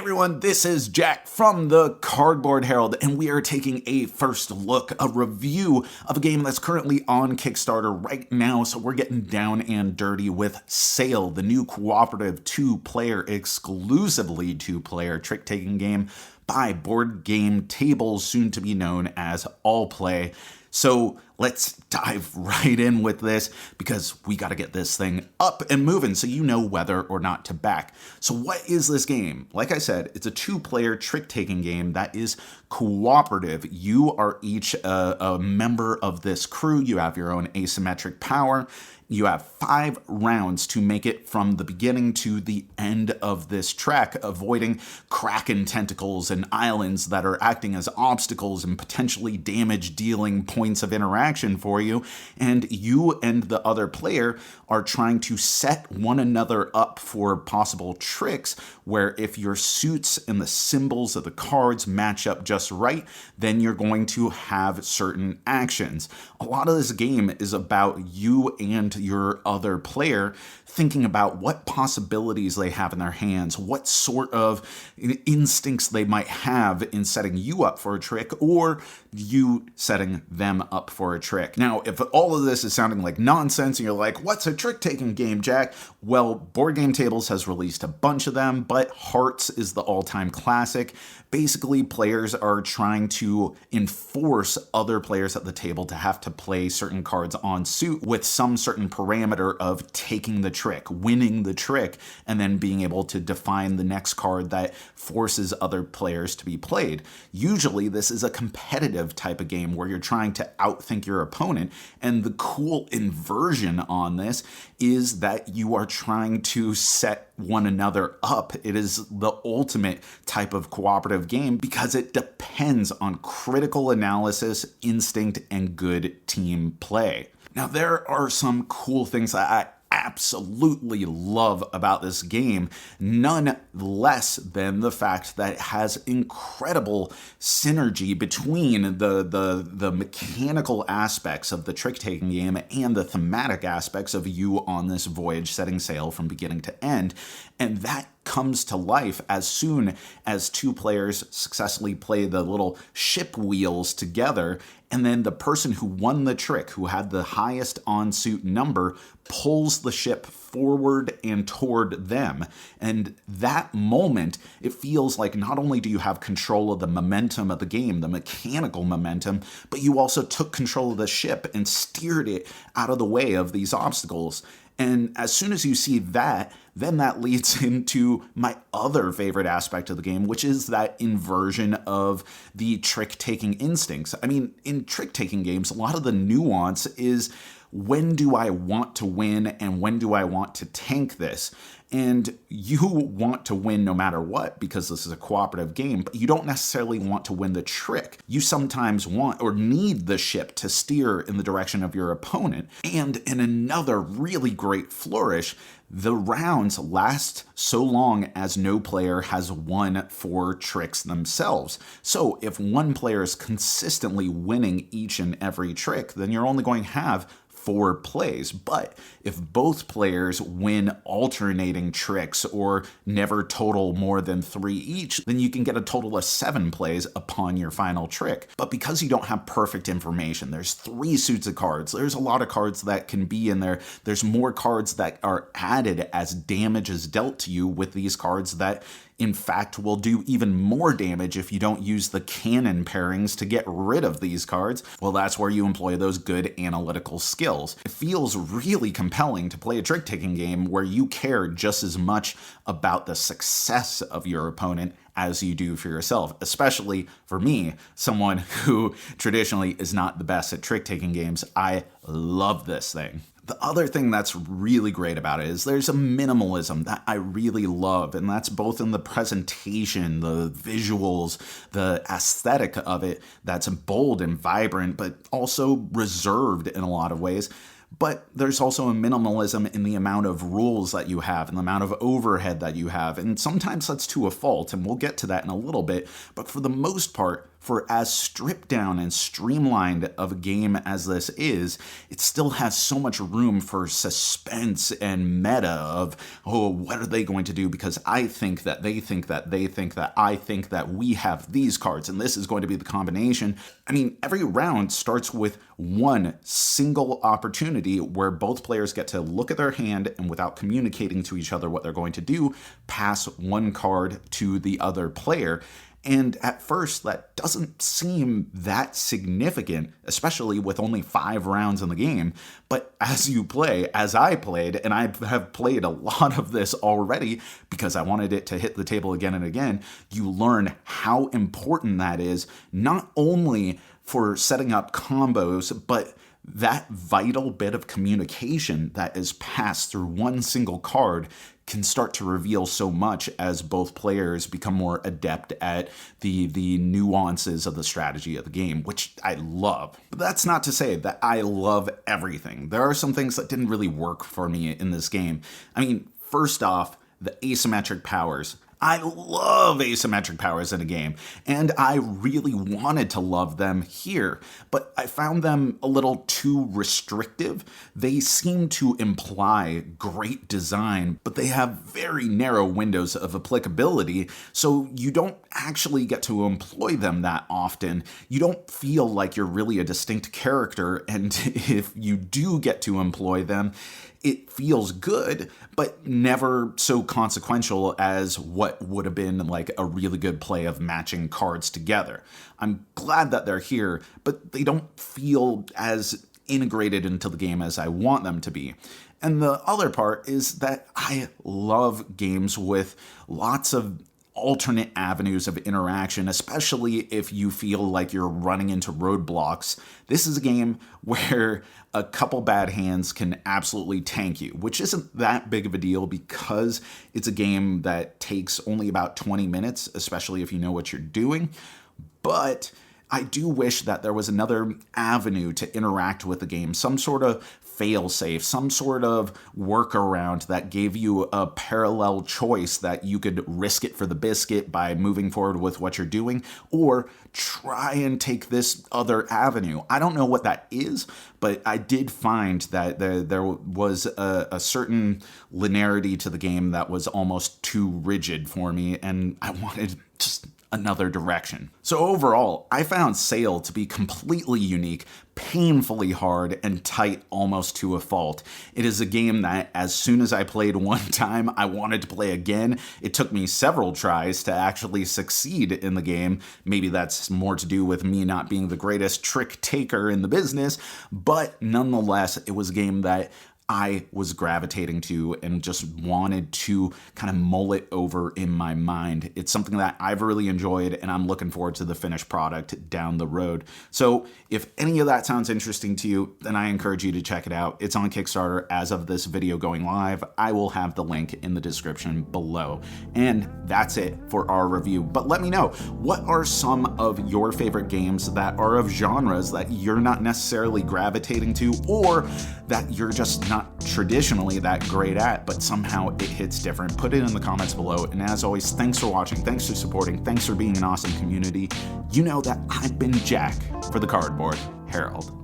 everyone, this is Jack from the Cardboard Herald, and we are taking a first look, a review of a game that's currently on Kickstarter right now, so we're getting down and dirty with Sail, the new cooperative exclusively two-player trick-taking game by Board Game Tables, soon to be known as All Play. So let's dive right in with this because we got to get this thing up and moving so you know whether or not to back. So what is this game? Like I said, it's a two-player trick-taking game that is cooperative. You are each a member of this crew. You have your own asymmetric power. You have 5 rounds to make it from the beginning to the end of this track, avoiding kraken tentacles and islands that are acting as obstacles and potentially damage-dealing points of interaction for you. And you and the other player are trying to set one another up for possible tricks, where if your suits and the symbols of the cards match up just right, then you're going to have certain actions. A lot of this game is about you and your other player thinking about what possibilities they have in their hands, what sort of instincts they might have in setting you up for a trick or you setting them up for a trick. Now, if all of this is sounding like nonsense and you're like, what's a trick-taking game, Jack? Well, Board Game Tables has released a bunch of them, but Hearts is the all-time classic. Basically, players are trying to enforce other players at the table to have to play certain cards on suit with some certain parameter of taking the trick, winning the trick, and then being able to define the next card that forces other players to be played. Usually, this is a competitive type of game where you're trying to outthink your opponent, and the cool inversion on this is that you are trying to set one another up. It is the ultimate type of cooperative game because it depends on critical analysis, instinct, and good team play. Now, there are some cool things that I absolutely love about this game, none less than the fact that it has incredible synergy between the mechanical aspects of the trick-taking game and the thematic aspects of you on this voyage setting sail from beginning to end. And that comes to life as soon as 2 players successfully play the little ship wheels together, and then the person who won the trick, who had the highest on-suit number, pulls the ship forward and toward them. And that moment, it feels like not only do you have control of the momentum of the game, the mechanical momentum, but you also took control of the ship and steered it out of the way of these obstacles. And as soon as you see that, then that leads into my other favorite aspect of the game, which is that inversion of the trick-taking instincts. I mean, in trick-taking games, a lot of the nuance is when do I want to win and when do I want to tank this? And you want to win no matter what because this is a cooperative game, but you don't necessarily want to win the trick. You sometimes want or need the ship to steer in the direction of your opponent. And in another really great flourish, the rounds last so long as no player has won 4 tricks themselves. So if one player is consistently winning each and every trick, then you're only going to have 4 plays. But if both players win alternating tricks or never total more than 3 each, then you can get a total of 7 plays upon your final trick. But because you don't have perfect information, there's 3 suits of cards. There's a lot of cards that can be in there. There's more cards that are added as damage is dealt to you with these cards that in fact will do even more damage if you don't use the cannon pairings to get rid of these cards. Well, that's where you employ those good analytical skills. It feels really compelling to play a trick-taking game where you care just as much about the success of your opponent as you do for yourself, especially for me, someone who traditionally is not the best at trick-taking games. I love this thing. The other thing that's really great about it is there's a minimalism that I really love, and that's both in the presentation, the visuals, the aesthetic of it that's bold and vibrant, but also reserved in a lot of ways. But there's also a minimalism in the amount of rules that you have and the amount of overhead that you have. And sometimes that's to a fault, and we'll get to that in a little bit. But for the most part, for as stripped down and streamlined of a game as this is, it still has so much room for suspense and meta of, oh, what are they going to do? Because I think that they think that they think that I think that we have these cards and this is going to be the combination. I mean, every round starts with one single opportunity where both players get to look at their hand and, without communicating to each other what they're going to do, pass one card to the other player. And at first, that doesn't seem that significant, especially with only 5 rounds in the game. But as you play, as I played, and I have played a lot of this already because I wanted it to hit the table again and again, you learn how important that is, not only for setting up combos, but that vital bit of communication that is passed through one single card can start to reveal so much as both players become more adept at the nuances of the strategy of the game, which I love. But that's not to say that I love everything. There are some things that didn't really work for me in this game. I mean, first off, the asymmetric powers. I love asymmetric powers in a game, and I really wanted to love them here, but I found them a little too restrictive. They seem to imply great design, but they have very narrow windows of applicability, so you don't actually get to employ them that often. You don't feel like you're really a distinct character, and if you do get to employ them, it feels good, but never so consequential as what would have been like a really good play of matching cards together. I'm glad that they're here, but they don't feel as integrated into the game as I want them to be. And the other part is that I love games with lots of alternate avenues of interaction, especially if you feel like you're running into roadblocks. This is a game where a couple bad hands can absolutely tank you, which isn't that big of a deal because it's a game that takes only about 20 minutes, especially if you know what you're doing. But I do wish that there was another avenue to interact with the game, some sort of fail-safe, some sort of workaround that gave you a parallel choice that you could risk it for the biscuit by moving forward with what you're doing, or try and take this other avenue. I don't know what that is, but I did find that there was a certain linearity to the game that was almost too rigid for me, and I wanted just another direction. So overall, I found Sail to be completely unique, painfully hard, and tight almost to a fault. It is a game that as soon as I played one time, I wanted to play again. It took me several tries to actually succeed in the game. Maybe that's more to do with me not being the greatest trick taker in the business, but nonetheless, it was a game that I was gravitating to and just wanted to kind of mull it over in my mind. It's something that I've really enjoyed, and I'm looking forward to the finished product down the road. So if any of that sounds interesting to you, then I encourage you to check it out. It's on Kickstarter as of this video going live. I will have the link in the description below. And that's it for our review. But let me know, what are some of your favorite games that are of genres that you're not necessarily gravitating to, or that you're just not traditionally that great at, but somehow it hits different? Put it in the comments below. And as always, thanks for watching, thanks for supporting, thanks for being an awesome community. You know that I've been Jack for the Cardboard Herald.